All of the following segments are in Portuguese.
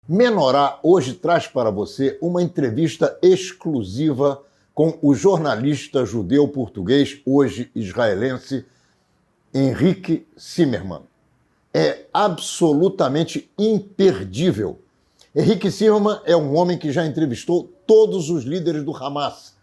Menorá hoje traz para você uma entrevista exclusiva com o jornalista judeu-português, hoje israelense, Henrique Zimmermann. É absolutamente imperdível. Henrique Zimmermann é um homem que já entrevistou todos os líderes do Hamas.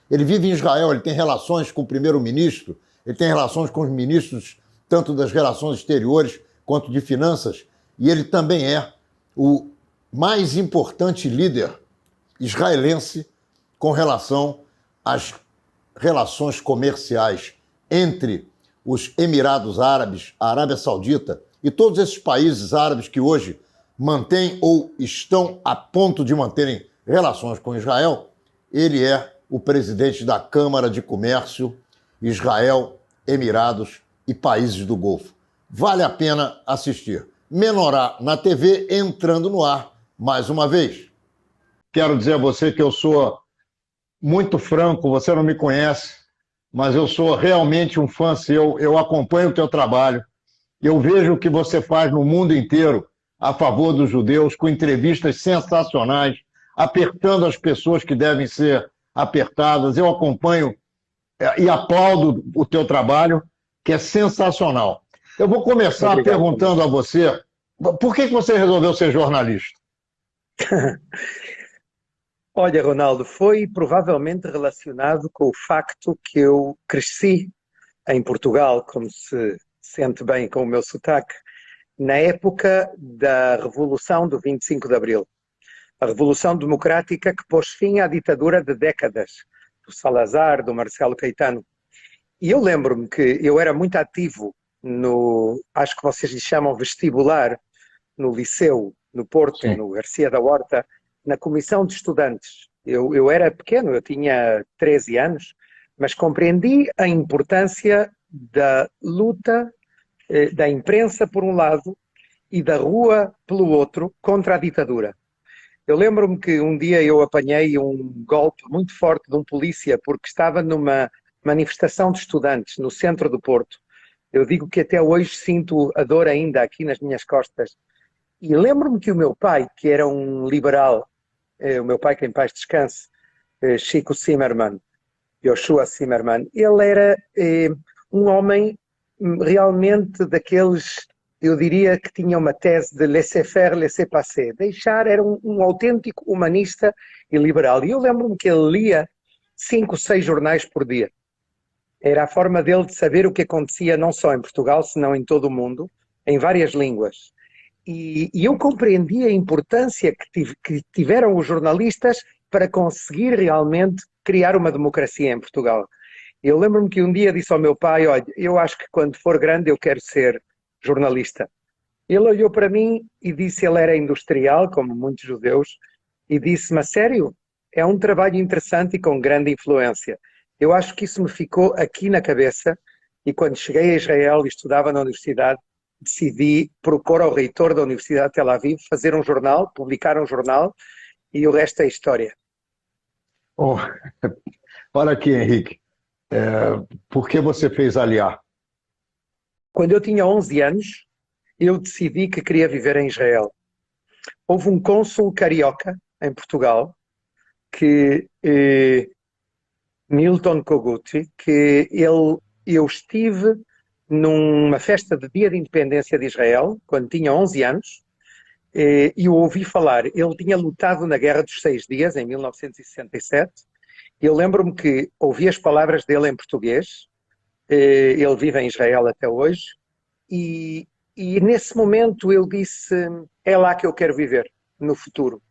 Ele vive em Israel, ele tem relações com o primeiro-ministro, ele tem relações com os ministros, tanto das relações exteriores quanto de finanças, e ele também é o mais importante líder israelense com relação às relações comerciais entre os Emirados Árabes, a Arábia Saudita e todos esses países árabes que hoje mantêm ou estão a ponto de manterem relações com Israel. Ele é o presidente da Câmara de Comércio Israel, Emirados e países do Golfo. Vale a pena assistir. Menorá na TV, entrando no ar mais uma vez. Quero dizer a você que eu sou muito franco, você não me conhece, mas eu sou realmente um fã seu, eu acompanho o teu trabalho, eu vejo o que você faz no mundo inteiro a favor dos judeus, com entrevistas sensacionais, apertando as pessoas que devem ser apertadas. Eu acompanho e aplaudo o teu trabalho, que é sensacional. Eu vou começar perguntando a você, por que você resolveu ser jornalista? Olha, Ronaldo, foi provavelmente relacionado com o facto que eu cresci em Portugal, como se sente bem com o meu sotaque, na época da Revolução do 25 de Abril. A Revolução Democrática que pôs fim à ditadura de décadas, do Salazar, do Marcelo Caetano. E eu lembro-me que eu era muito ativo acho que vocês lhe chamam vestibular, no Liceu, no Porto, sim, no Garcia da Horta, na comissão de estudantes. Eu era pequeno, eu tinha 13 anos, mas compreendi a importância da luta da imprensa por um lado e da rua pelo outro contra a ditadura. Eu lembro-me que um dia eu apanhei um golpe muito forte de um polícia porque estava numa manifestação de estudantes no centro do Porto. Eu digo que até hoje sinto a dor ainda aqui nas minhas costas. E lembro-me que o meu pai, que era um liberal, o meu pai que em paz descanse, Chico Zimmermann, Yoshua Zimmermann, ele era um homem realmente daqueles, eu diria que tinha uma tese de laissez-faire, laissez-passer. Era um autêntico humanista e liberal. E eu lembro-me que ele lia 5, 6 jornais por dia. Era a forma dele de saber o que acontecia não só em Portugal, senão em todo o mundo, em várias línguas. E eu compreendi a importância que tiveram os jornalistas para conseguir realmente criar uma democracia em Portugal. Eu lembro-me que um dia disse ao meu pai, olha, eu acho que quando for grande eu quero ser jornalista. Ele olhou para mim e disse, ele era industrial, como muitos judeus, e disse-me, a sério, é um trabalho interessante e com grande influência. Eu acho que isso me ficou aqui na cabeça e quando cheguei a Israel e estudava na universidade, decidi propor ao reitor da Universidade de Tel Aviv fazer um jornal, publicar um jornal e o resto é história. Oh, olha aqui, Henrique, por que você fez Aliá? Quando eu tinha 11 anos, eu decidi que queria viver em Israel. Houve um cônsul carioca em Portugal, Milton Koguti, eu estive numa festa de Dia de Independência de Israel, quando tinha 11 anos, e o ouvi falar. Ele tinha lutado na Guerra dos 6 Dias, em 1967. Eu lembro-me que ouvi as palavras dele em português. Ele vive em Israel até hoje. E nesse momento ele disse, é lá que eu quero viver, no futuro.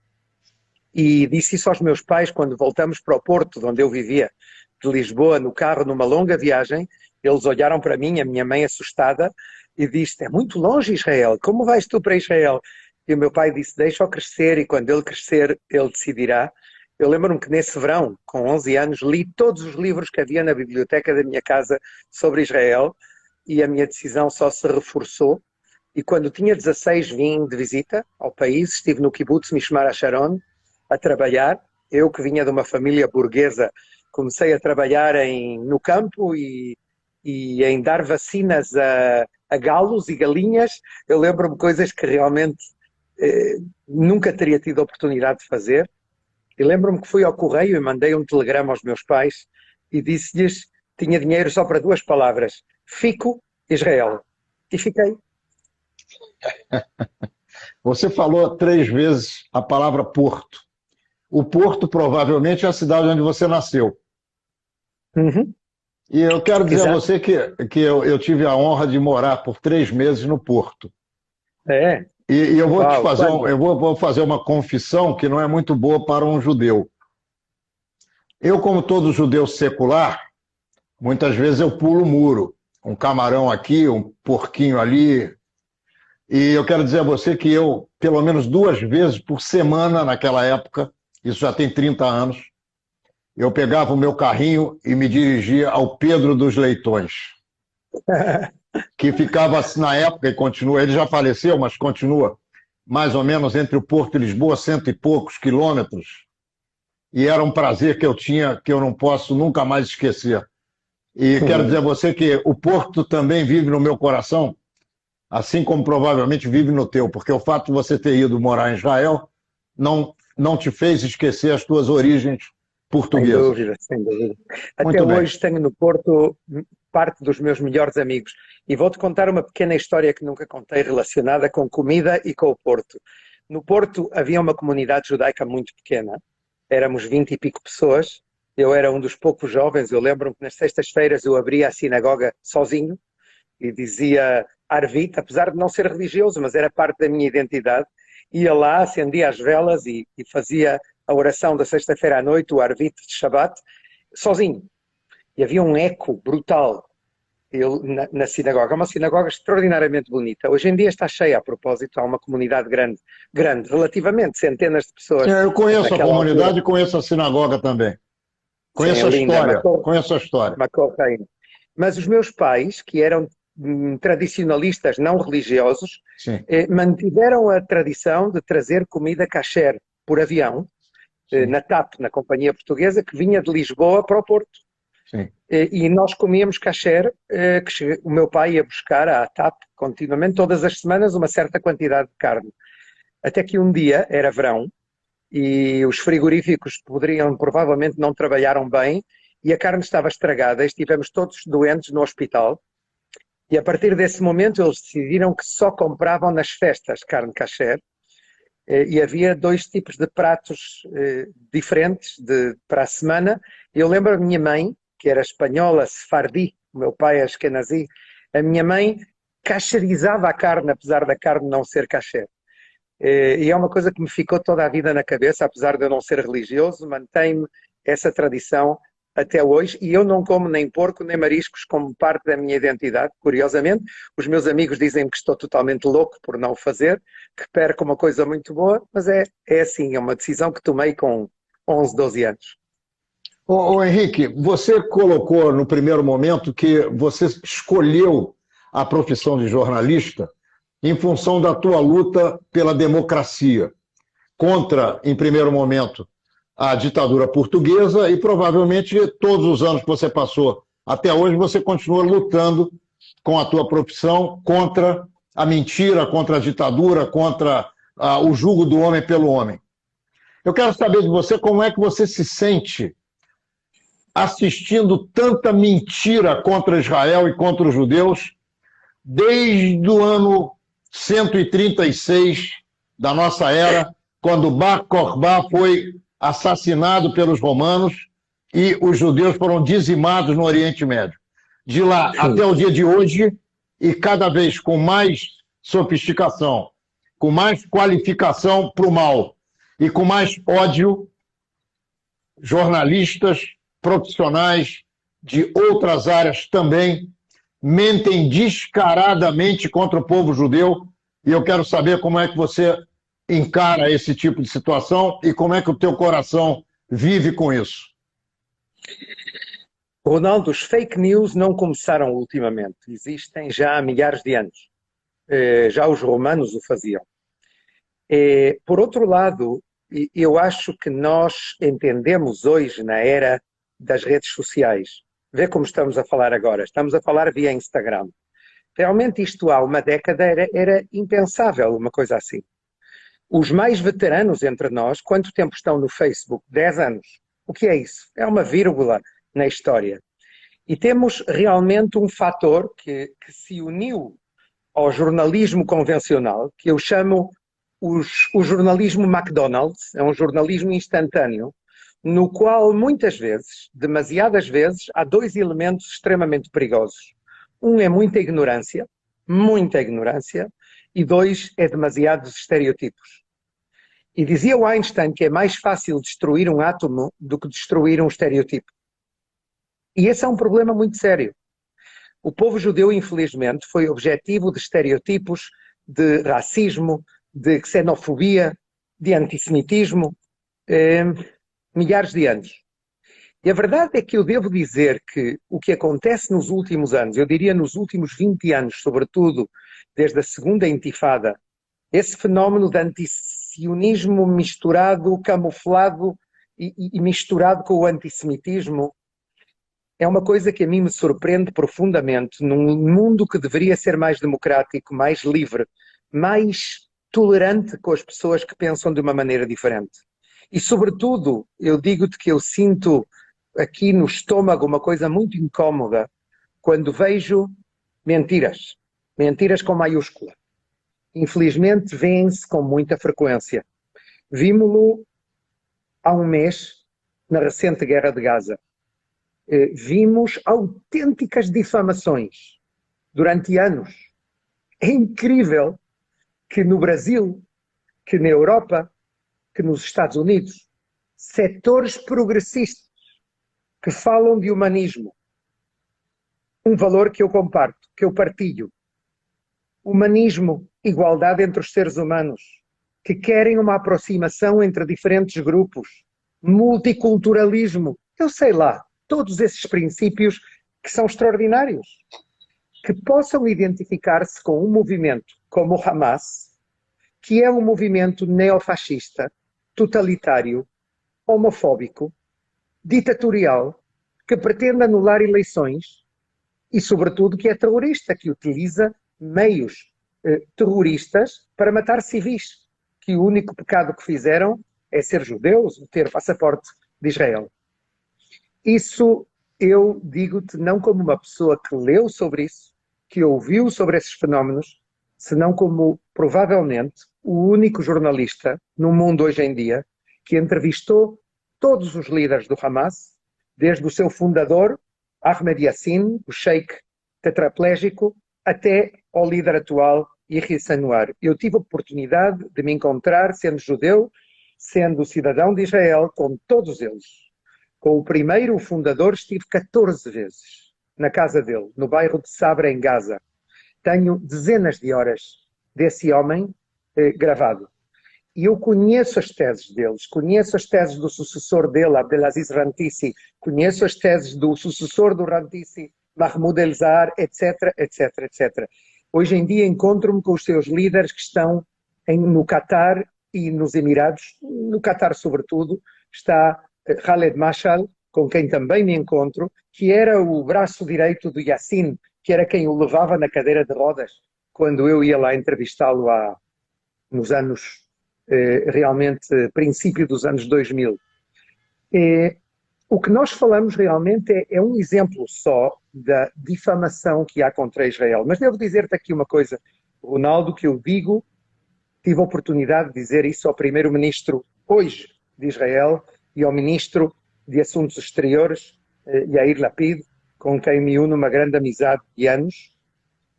E disse isso aos meus pais quando voltamos para o Porto, de onde eu vivia, de Lisboa, no carro, numa longa viagem. Eles olharam para mim, a minha mãe assustada, e disse, é muito longe Israel, como vais tu para Israel? E o meu pai disse, deixa-o crescer e quando ele crescer, ele decidirá. Eu lembro-me que nesse verão, com 11 anos, li todos os livros que havia na biblioteca da minha casa sobre Israel e a minha decisão só se reforçou. E quando tinha 16 vim de visita ao país, estive no kibbutz Mishmar HaSharon a trabalhar. Eu que vinha de uma família burguesa, comecei a trabalhar no campo e em dar vacinas a galos e galinhas. Eu lembro-me coisas que realmente nunca teria tido a oportunidade de fazer. E lembro-me que fui ao correio e mandei um telegrama aos meus pais e disse-lhes que tinha dinheiro só para duas palavras: fico, Israel. E fiquei. Você falou 3 vezes a palavra Porto. O Porto provavelmente é a cidade onde você nasceu. Uhum. E eu quero dizer a Exato. você que eu tive a honra de morar por 3 meses no Porto. É. E eu vou te Uau, fazer, quando? vou fazer uma confissão que não é muito boa para um judeu. Eu, como todo judeu secular, muitas vezes eu pulo o muro. Um camarão aqui, um porquinho ali. E eu quero dizer a você que eu, pelo menos 2 vezes por semana naquela época, isso já tem 30 anos, eu pegava o meu carrinho e me dirigia ao Pedro dos Leitões, que ficava na época e continua, ele já faleceu, mas continua mais ou menos entre o Porto e Lisboa, 100 e poucos quilômetros, e era um prazer que eu tinha, que eu não posso nunca mais esquecer. E quero dizer a você que o Porto também vive no meu coração, assim como provavelmente vive no teu, porque o fato de você ter ido morar em Israel não te fez esquecer as tuas origens Sem portuguesas. dúvida, sem dúvida. Até Muito bem. hoje tenho no Porto parte dos meus melhores amigos. E vou-te contar uma pequena história que nunca contei relacionada com comida e com o Porto. No Porto havia uma comunidade judaica muito pequena. Éramos 20 e pico pessoas. Eu era um dos poucos jovens. Eu lembro-me que nas sextas-feiras eu abria a sinagoga sozinho e dizia Arvit, apesar de não ser religioso, mas era parte da minha identidade. Ia lá, acendia as velas e fazia a oração da sexta-feira à noite, o Arvit de Shabbat, sozinho. E havia um eco brutal na sinagoga. É uma sinagoga extraordinariamente bonita. Hoje em dia está cheia, a propósito, há uma comunidade grande, relativamente, centenas de pessoas. Eu conheço a Naquela comunidade altura, e conheço a sinagoga também. sim, Conheço é a linda, história, conheço a história. Macorreino. Mas os meus pais, que eram tradicionalistas não religiosos, Sim, mantiveram a tradição de trazer comida kasher por avião, sim, na TAP, na companhia portuguesa, que vinha de Lisboa para o Porto. sim. E nós comíamos kasher, o meu pai ia buscar à TAP continuamente, todas as semanas, uma certa quantidade de carne. Até que um dia, era verão, e os frigoríficos provavelmente não trabalharam bem, e a carne estava estragada, e estivemos todos doentes no hospital. E a partir desse momento eles decidiram que só compravam nas festas carne kasher, e havia 2 tipos de pratos diferentes para a semana. Eu lembro a minha mãe, que era espanhola, sefardi, o meu pai é ashkenazi, a minha mãe kasherizava a carne, apesar da carne não ser kasher. E é uma coisa que me ficou toda a vida na cabeça, apesar de eu não ser religioso, mantém-me essa tradição até hoje, e eu não como nem porco nem mariscos como parte da minha identidade, curiosamente. Os meus amigos dizem que estou totalmente louco por não o fazer, que perco uma coisa muito boa, mas é assim, é uma decisão que tomei com 11, 12 anos. Ô, Henrique, você colocou no primeiro momento que você escolheu a profissão de jornalista em função da tua luta pela democracia, contra, em primeiro momento, a ditadura portuguesa e provavelmente todos os anos que você passou até hoje você continua lutando com a tua profissão contra a mentira, contra a ditadura, contra o jugo do homem pelo homem. Eu quero saber de você como é que você se sente assistindo tanta mentira contra Israel e contra os judeus desde o ano 136 da nossa era, quando Bar Kokhba foi assassinado pelos romanos e os judeus foram dizimados no Oriente Médio. De lá até o dia de hoje, e cada vez com mais sofisticação, com mais qualificação para o mal e com mais ódio, jornalistas, profissionais de outras áreas também mentem descaradamente contra o povo judeu, e eu quero saber como é que você encara esse tipo de situação e como é que o teu coração vive com isso. Ronaldo, os fake news não começaram ultimamente, existem já há milhares de anos. Já os romanos o faziam. Por outro lado, eu acho que nós entendemos hoje, na era das redes sociais, vê como estamos a falar agora, estamos a falar via Instagram. Realmente isto há uma década era impensável, uma coisa assim. Os mais veteranos entre nós, quanto tempo estão no Facebook? 10 anos. O que é isso? É uma vírgula na história. E temos realmente um fator que se uniu ao jornalismo convencional, que eu chamo o jornalismo McDonald's, é um jornalismo instantâneo, no qual muitas vezes, demasiadas vezes, há dois elementos extremamente perigosos. Um é muita ignorância, e dois é demasiados estereotipos. E dizia o Einstein que é mais fácil destruir um átomo do que destruir um estereotipo. E esse é um problema muito sério. O povo judeu, infelizmente, foi objetivo de estereotipos, de racismo, de xenofobia, de antissemitismo, milhares de anos. E a verdade é que eu devo dizer que o que acontece nos últimos anos, eu diria nos últimos 20 anos, sobretudo desde a segunda intifada, esse fenómeno de antisionismo misturado, camuflado e misturado com o antissemitismo, é uma coisa que a mim me surpreende profundamente num mundo que deveria ser mais democrático, mais livre, mais tolerante com as pessoas que pensam de uma maneira diferente. E, sobretudo, eu digo-te que eu sinto aqui no estômago uma coisa muito incómoda quando vejo mentiras. Mentiras com maiúscula. Infelizmente, vêem-se com muita frequência. Vimos-lo há um mês na recente guerra de Gaza. Vimos autênticas difamações durante anos. É incrível que no Brasil, que na Europa, que nos Estados Unidos, setores progressistas que falam de humanismo, um valor que eu comparto, que eu partilho, humanismo, igualdade entre os seres humanos, que querem uma aproximação entre diferentes grupos, multiculturalismo, eu sei lá, todos esses princípios que são extraordinários, que possam identificar-se com um movimento como o Hamas, que é um movimento neofascista, totalitário, homofóbico, ditatorial, que pretende anular eleições e, sobretudo, que é terrorista, que utiliza meios terroristas para matar civis, que o único pecado que fizeram é ser judeus, ter passaporte de Israel. Isso eu digo-te não como uma pessoa que leu sobre isso, que ouviu sobre esses fenómenos, senão como, provavelmente, o único jornalista no mundo hoje em dia que entrevistou todos os líderes do Hamas, desde o seu fundador, Ahmed Yassin, o sheik tetraplégico, até ao líder atual, Yahya Sinwar. Eu tive a oportunidade de me encontrar, sendo judeu, sendo cidadão de Israel, com todos eles. Com o primeiro, o fundador, estive 14 vezes na casa dele, no bairro de Sabra, em Gaza. Tenho dezenas de horas desse homem gravado. E eu conheço as teses deles, conheço as teses do sucessor dele, Abdelaziz Rantisi, conheço as teses do sucessor do Rantisi, Mahmoud El-Zahar, etc, etc, etc. Hoje em dia encontro-me com os seus líderes que estão no Qatar e nos Emirados. No Qatar, sobretudo, está Khaled Mashal, com quem também me encontro, que era o braço direito do Yassin, que era quem o levava na cadeira de rodas, quando eu ia lá entrevistá-lo nos anos, realmente, princípio dos anos 2000. O que nós falamos realmente é um exemplo só da difamação que há contra Israel. Mas devo dizer-te aqui uma coisa, Ronaldo, que eu digo, tive a oportunidade de dizer isso ao primeiro-ministro hoje de Israel e ao ministro de Assuntos Exteriores, Yair Lapid, com quem me uno uma grande amizade de anos,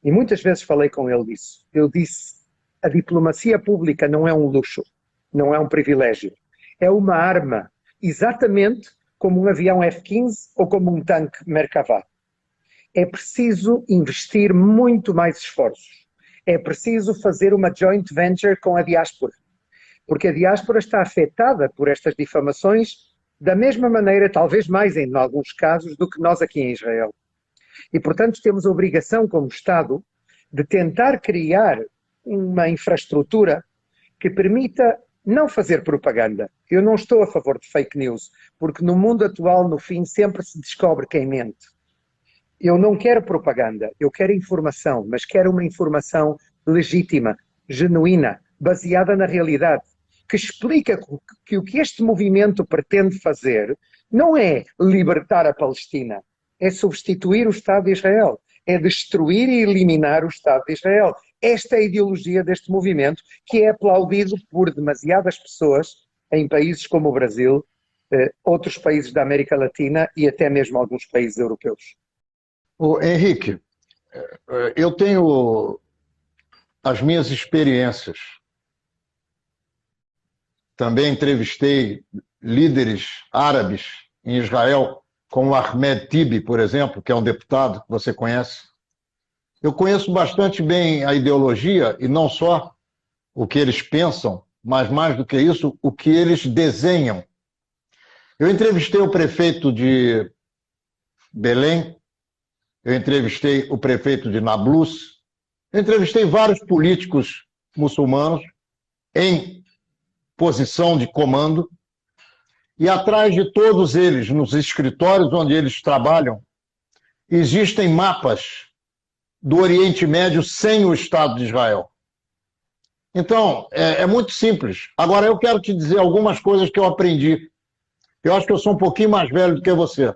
e muitas vezes falei com ele disso. Eu disse, a diplomacia pública não é um luxo, não é um privilégio, é uma arma, exatamente como um avião F-15 ou como um tanque Merkavah. É preciso investir muito mais esforços. É preciso fazer uma joint venture com a diáspora, porque a diáspora está afetada por estas difamações da mesma maneira, talvez mais em alguns casos, do que nós aqui em Israel. E, portanto, temos a obrigação como Estado de tentar criar uma infraestrutura que permita não fazer propaganda. Eu não estou a favor de fake news, porque no mundo atual, no fim, sempre se descobre quem mente. Eu não quero propaganda, eu quero informação, mas quero uma informação legítima, genuína, baseada na realidade, que explica que o que este movimento pretende fazer não é libertar a Palestina, é substituir o Estado de Israel, é destruir e eliminar o Estado de Israel. Esta é a ideologia deste movimento, que é aplaudido por demasiadas pessoas em países como o Brasil, outros países da América Latina e até mesmo alguns países europeus. Henrique, eu tenho as minhas experiências. Também entrevistei líderes árabes em Israel, como Ahmed Tibi, por exemplo, que é um deputado que você conhece. Eu conheço bastante bem a ideologia, e não só o que eles pensam, mas mais do que isso, o que eles desenham. Eu entrevistei o prefeito de Belém, eu entrevistei o prefeito de Nablus, eu entrevistei vários políticos muçulmanos em posição de comando, e atrás de todos eles, nos escritórios onde eles trabalham, existem mapas do Oriente Médio sem o Estado de Israel. Então, é muito simples. Agora, eu quero te dizer algumas coisas que eu aprendi. Eu acho que eu sou um pouquinho mais velho do que você.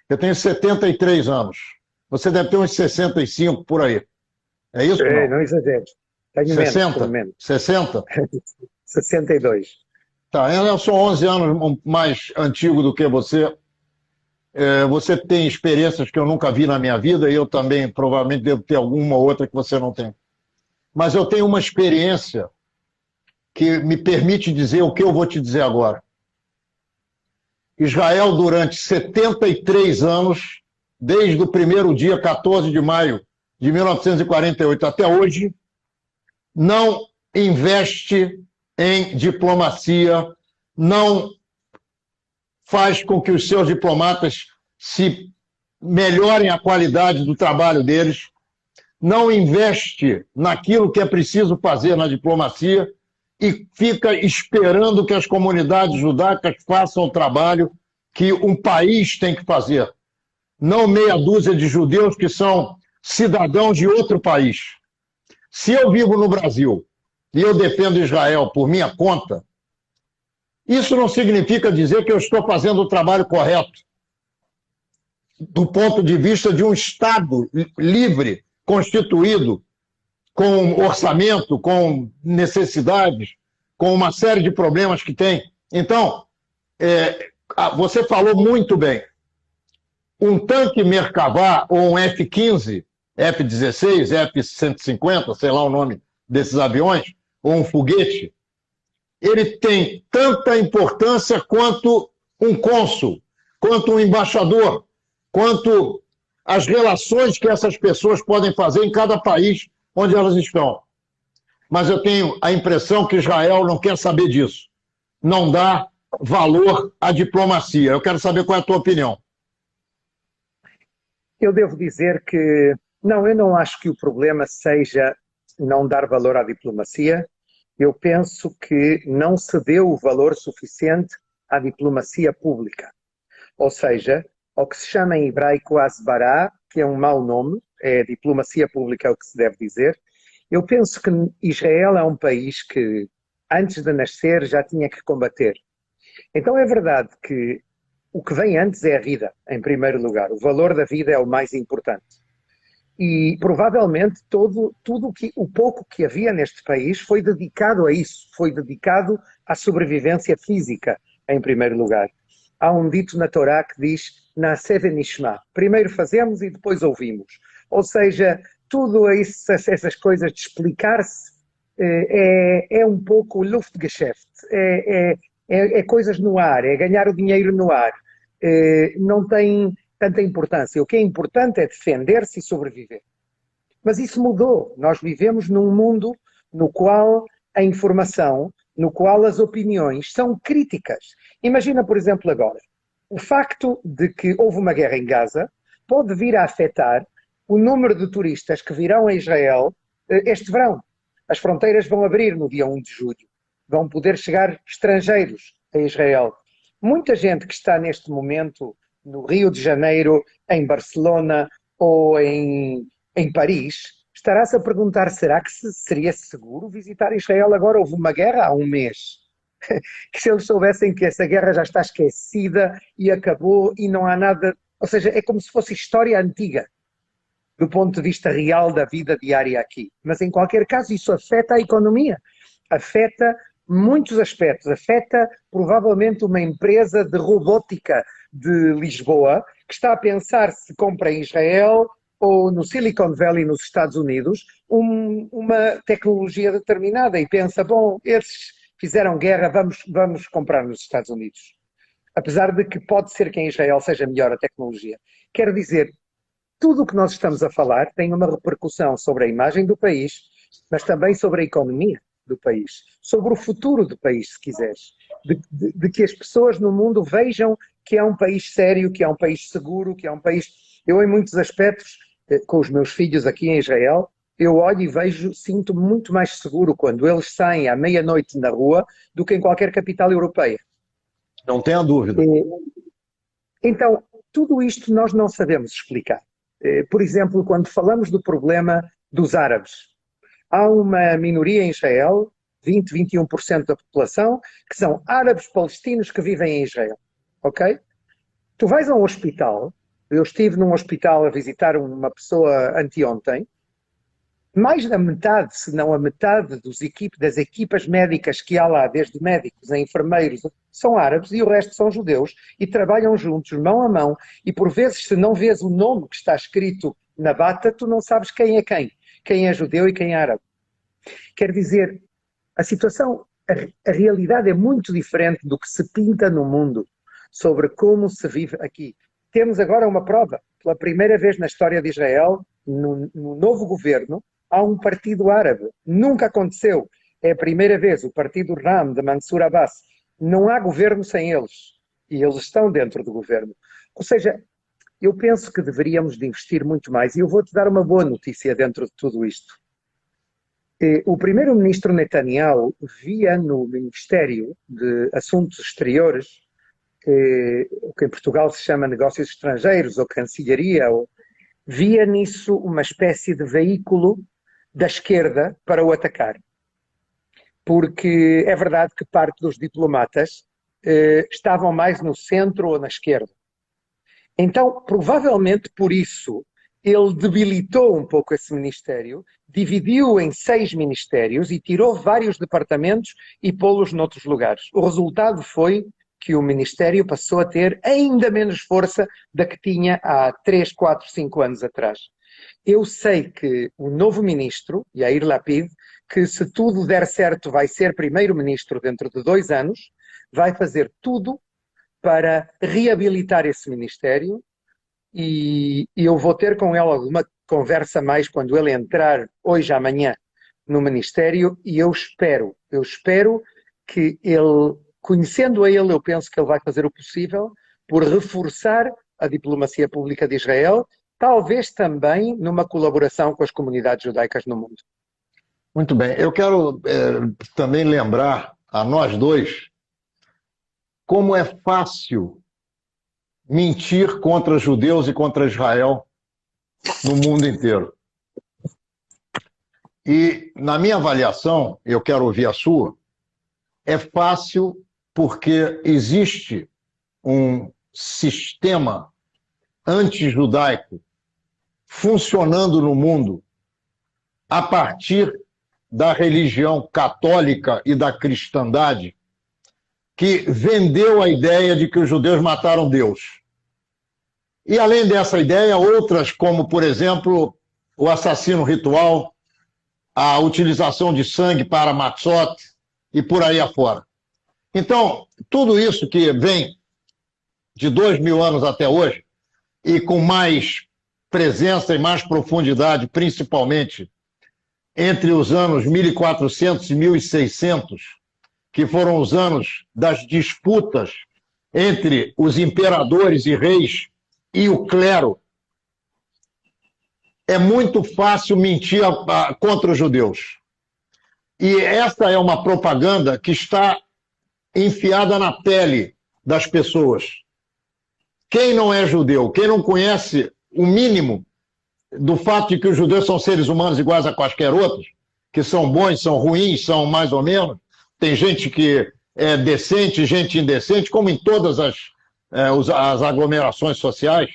Eu tenho 73 anos. Você deve ter uns 65 por aí. É isso? Não exagero. Tenho 60? menos. 60? 62. Tá, eu sou 11 anos mais antigo do que você. Você tem experiências que eu nunca vi na minha vida e eu também provavelmente devo ter alguma outra que você não tem. Mas eu tenho uma experiência que me permite dizer o que eu vou te dizer agora. Israel, durante 73 anos, desde o primeiro dia 14 de maio de 1948 até hoje, não investe em diplomacia, não faz com que os seus diplomatas se melhorem a qualidade do trabalho deles, não investe naquilo que é preciso fazer na diplomacia e fica esperando que as comunidades judaicas façam o trabalho que um país tem que fazer. Não meia dúzia de judeus que são cidadãos de outro país. Se eu vivo no Brasil e eu defendo Israel por minha conta, isso não significa dizer que eu estou fazendo o trabalho correto. Do ponto de vista de um Estado livre, constituído, com orçamento, com necessidades, com uma série de problemas que tem. Então, você falou muito bem. Um tanque Merkavá ou um F-15, F-16, F-150, sei lá o nome desses aviões, ou um foguete, ele tem tanta importância quanto um cônsul, quanto um embaixador, quanto as relações que essas pessoas podem fazer em cada país onde elas estão. Mas eu tenho a impressão que Israel não quer saber disso. Não dá valor à diplomacia. Eu quero saber qual é a tua opinião. Eu devo dizer que, não, eu não acho que o problema seja não dar valor à diplomacia. Eu penso que não se deu o valor suficiente à diplomacia pública. Ou seja, ao que se chama em hebraico asbará, que é um mau nome, é diplomacia pública é o que se deve dizer. Eu penso que Israel é um país que, antes de nascer, já tinha que combater. Então é verdade que o que vem antes é a vida, em primeiro lugar. O valor da vida é o mais importante. E provavelmente o pouco que havia neste país foi dedicado a isso, foi dedicado à sobrevivência física, em primeiro lugar. Há um dito na Torá que diz Na'aseh v'nishma. Primeiro fazemos e depois ouvimos. Ou seja, tudo essas coisas de explicar-se é um pouco Luftgeschäft, é coisas no ar, é ganhar o dinheiro no ar. Não tem tanta importância. O que é importante é defender-se e sobreviver. Mas isso mudou. Nós vivemos num mundo no qual a informação, no qual as opiniões são críticas. Imagina, por exemplo, agora, o facto de que houve uma guerra em Gaza pode vir a afetar o número de turistas que virão a Israel este verão. As fronteiras vão abrir no dia 1 de julho. Vão poder chegar estrangeiros a Israel. Muita gente que está neste momento no Rio de Janeiro, em Barcelona ou em Paris, estará-se a perguntar, será que seria seguro visitar Israel agora? Houve uma guerra há um mês. Que se eles soubessem que essa guerra já está esquecida e acabou e não há nada... Ou seja, é como se fosse história antiga, do ponto de vista real da vida diária aqui. Mas, em qualquer caso, isso afeta a economia. Afeta muitos aspectos. Afeta, provavelmente, uma empresa de robótica de Lisboa que está a pensar se compra em Israel ou no Silicon Valley, nos Estados Unidos, uma tecnologia determinada e pensa, bom, esses fizeram guerra, vamos comprar nos Estados Unidos. Apesar de que pode ser que em Israel seja melhor a tecnologia. Quero dizer, tudo o que nós estamos a falar tem uma repercussão sobre a imagem do país, mas também sobre a economia do país, sobre o futuro do país, se quiseres. De que as pessoas no mundo vejam que é um país sério, que é um país seguro, que é um país... Eu, em muitos aspectos, com os meus filhos aqui em Israel, eu olho e vejo, sinto-me muito mais seguro quando eles saem à meia-noite na rua do que em qualquer capital europeia. Não tenha dúvida. Então, tudo isto nós não sabemos explicar. Por exemplo, quando falamos do problema dos árabes, há uma minoria em Israel, 20, 21% da população, que são árabes palestinos que vivem em Israel. Ok? Tu vais a um hospital, eu estive num hospital a visitar uma pessoa anteontem, mais da metade, se não a metade das equipas médicas que há lá, desde médicos a enfermeiros, são árabes e o resto são judeus e trabalham juntos, mão a mão, e por vezes, se não vês o nome que está escrito na bata, tu não sabes quem é judeu e quem é árabe. Quer dizer, a situação, a realidade é muito diferente do que se pinta no mundo sobre como se vive aqui. Temos agora uma prova, pela primeira vez na história de Israel, no novo governo, há um partido árabe. Nunca aconteceu. É a primeira vez. O partido Ram, de Mansour Abbas. Não há governo sem eles. E eles estão dentro do governo. Ou seja, eu penso que deveríamos de investir muito mais. E eu vou-te dar uma boa notícia dentro de tudo isto. O primeiro-ministro Netanyahu via no Ministério de Assuntos Exteriores, o que em Portugal se chama Negócios Estrangeiros, ou Cancilharia, via nisso uma espécie de veículo da esquerda para o atacar. Porque é verdade que parte dos diplomatas estavam mais no centro ou na esquerda. Então, provavelmente por isso, ele debilitou um pouco esse ministério, dividiu em 6 ministérios e tirou vários departamentos e pô-los noutros lugares. O resultado foi que o ministério passou a ter ainda menos força da que tinha há 3, 4, 5 anos atrás. Eu sei que o novo ministro, Yair Lapid, que se tudo der certo vai ser primeiro-ministro dentro de 2 anos, vai fazer tudo para reabilitar esse ministério e eu vou ter com ele alguma conversa mais quando ele entrar hoje, amanhã, no ministério e eu espero que ele, conhecendo a ele, eu penso que ele vai fazer o possível por reforçar a diplomacia pública de Israel, talvez também numa colaboração com as comunidades judaicas no mundo. Muito bem. Eu quero também lembrar a nós dois como é fácil mentir contra judeus e contra Israel no mundo inteiro. E, na minha avaliação, eu quero ouvir a sua, é fácil porque existe um sistema antijudaico funcionando no mundo a partir da religião católica e da cristandade que vendeu a ideia de que os judeus mataram Deus. E, além dessa ideia, outras, como, por exemplo, o assassino ritual, a utilização de sangue para matzot e por aí afora. Então, tudo isso que vem de 2000 anos até hoje, e com mais presença e mais profundidade, principalmente entre os anos 1400 e 1600, que foram os anos das disputas entre os imperadores e reis e o clero, é muito fácil mentir contra os judeus. E essa é uma propaganda que está enfiada na pele das pessoas. Quem não é judeu, quem não conhece o mínimo do fato de que os judeus são seres humanos iguais a quaisquer outros, que são bons, são ruins, são mais ou menos. Tem gente que é decente, gente indecente, como em todas as aglomerações sociais.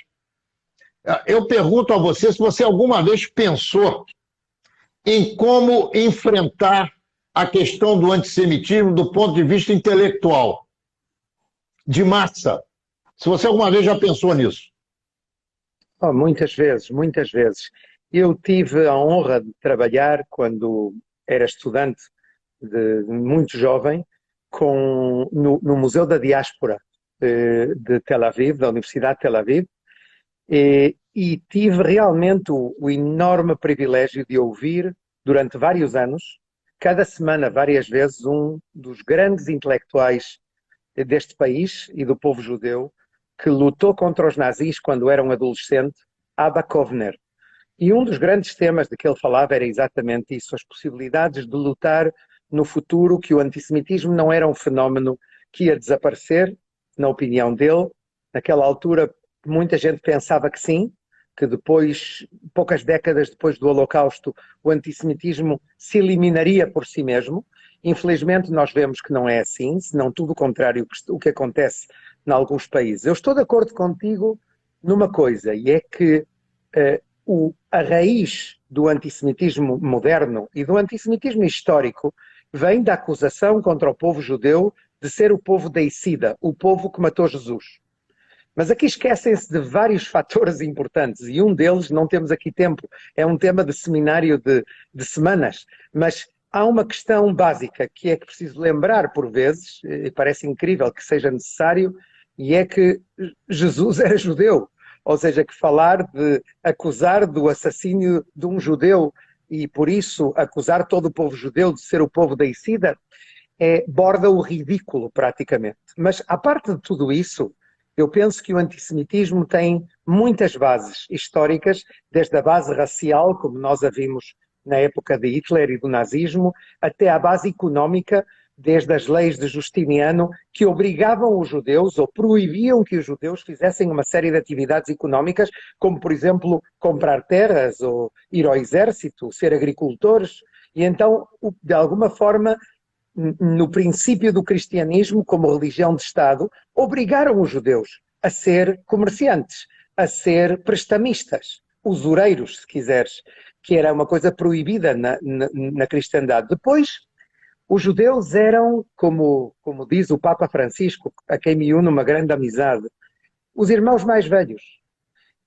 Eu pergunto a você se você alguma vez pensou em como enfrentar a questão do antissemitismo do ponto de vista intelectual, de massa. Se você alguma vez já pensou nisso. Oh, muitas vezes, muitas vezes. Eu tive a honra de trabalhar quando era estudante, muito jovem, no Museu da Diáspora de Tel Aviv, da Universidade de Tel Aviv, e tive realmente o enorme privilégio de ouvir, durante vários anos, cada semana, várias vezes, um dos grandes intelectuais deste país e do povo judeu, que lutou contra os nazis quando era um adolescente, Abba Kovner. E um dos grandes temas de que ele falava era exatamente isso, as possibilidades de lutar no futuro, que o antissemitismo não era um fenómeno que ia desaparecer, na opinião dele. Naquela altura, muita gente pensava que sim, que depois, poucas décadas depois do Holocausto, o antissemitismo se eliminaria por si mesmo. Infelizmente, nós vemos que não é assim, senão tudo o contrário o que acontece em alguns países. Eu estou de acordo contigo numa coisa, e é que a raiz do antissemitismo moderno e do antissemitismo histórico vem da acusação contra o povo judeu de ser o povo deicida, o povo que matou Jesus. Mas aqui esquecem-se de vários fatores importantes, e um deles, não temos aqui tempo, é um tema de seminário de semanas, mas há uma questão básica que é que preciso lembrar por vezes, e parece incrível que seja necessário, e é que Jesus era judeu. Ou seja, que falar de acusar do assassínio de um judeu e por isso acusar todo o povo judeu de ser o povo deicida borda o ridículo praticamente. Mas à parte de tudo isso, eu penso que o antissemitismo tem muitas bases históricas, desde a base racial, como nós a vimos na época de Hitler e do nazismo, até a base económica, desde as leis de Justiniano, que obrigavam os judeus ou proibiam que os judeus fizessem uma série de atividades económicas, como, por exemplo, comprar terras ou ir ao exército, ser agricultores. E então, de alguma forma, no princípio do cristianismo, como religião de Estado, obrigaram os judeus a ser comerciantes, a ser prestamistas, usureiros, se quiseres, que era uma coisa proibida na cristandade. Depois, os judeus eram, como diz o Papa Francisco, a quem me une uma grande amizade, os irmãos mais velhos.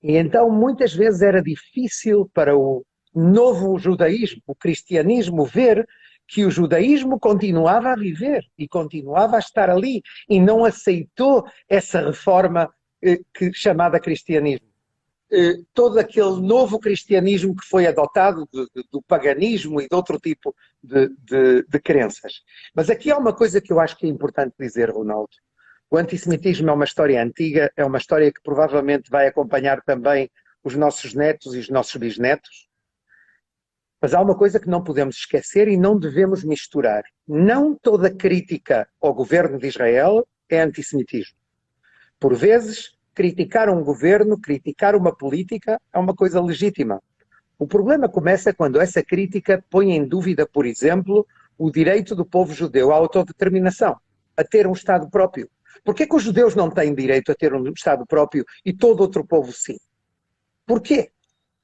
E então, muitas vezes era difícil para o novo judaísmo, o cristianismo, ver que o judaísmo continuava a viver e continuava a estar ali e não aceitou essa reforma chamada cristianismo. Todo aquele novo cristianismo que foi adotado do paganismo e de outro tipo de crenças. Mas aqui há uma coisa que eu acho que é importante dizer, Ronaldo. O antissemitismo é uma história antiga, é uma história que provavelmente vai acompanhar também os nossos netos e os nossos bisnetos. Mas há uma coisa que não podemos esquecer e não devemos misturar. Não toda crítica ao governo de Israel é antissemitismo. Por vezes, criticar um governo, criticar uma política é uma coisa legítima. O problema começa quando essa crítica põe em dúvida, por exemplo, o direito do povo judeu à autodeterminação, a ter um Estado próprio. Por que os judeus não têm direito a ter um Estado próprio e todo outro povo sim? Porquê?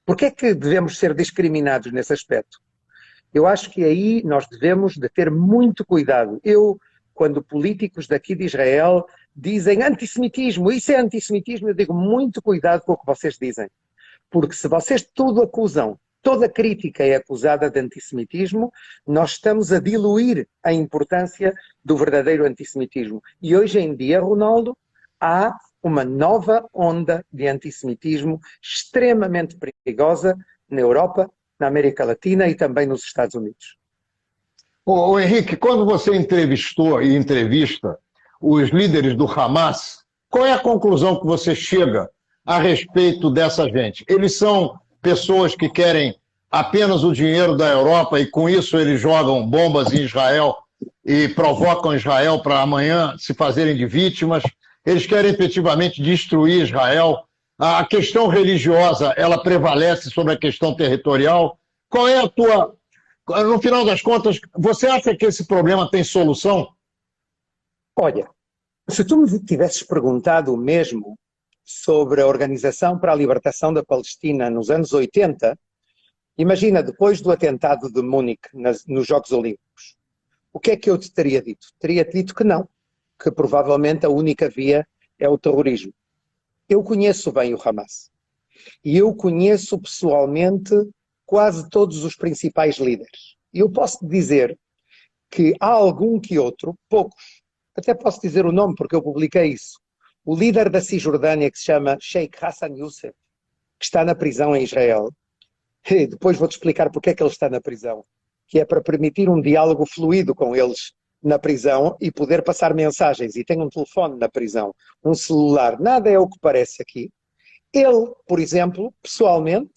Porquê é que devemos ser discriminados nesse aspecto? Eu acho que aí nós devemos de ter muito cuidado. Quando políticos daqui de Israel dizem antissemitismo, isso é antissemitismo, eu digo muito cuidado com o que vocês dizem. Porque se vocês tudo acusam, toda crítica é acusada de antissemitismo, nós estamos a diluir a importância do verdadeiro antissemitismo. E hoje em dia, Ronaldo, há uma nova onda de antissemitismo extremamente perigosa na Europa, na América Latina e também nos Estados Unidos. Ô Henrique, quando você entrevistou e entrevista os líderes do Hamas, qual é a conclusão que você chega a respeito dessa gente? Eles são pessoas que querem apenas o dinheiro da Europa e com isso eles jogam bombas em Israel e provocam Israel para amanhã se fazerem de vítimas. Eles querem efetivamente destruir Israel. A questão religiosa, ela prevalece sobre a questão territorial? Qual é a tua... No final das contas, você acha que esse problema tem solução? Olha, se tu me tivesses perguntado o mesmo sobre a Organização para a Libertação da Palestina nos anos 80, imagina, depois do atentado de Munique nos Jogos Olímpicos, o que é que eu te teria dito? Teria-te dito que não, que provavelmente a única via é o terrorismo. Eu conheço bem o Hamas e eu conheço pessoalmente quase todos os principais líderes. E eu posso dizer que há algum que outro, poucos, até posso dizer o nome porque eu publiquei isso, o líder da Cisjordânia que se chama Sheikh Hassan Youssef, que está na prisão em Israel, e depois vou-te explicar porque é que ele está na prisão, que é para permitir um diálogo fluido com eles na prisão e poder passar mensagens, e tem um telefone na prisão, um celular, nada é o que parece aqui. Ele, por exemplo, pessoalmente,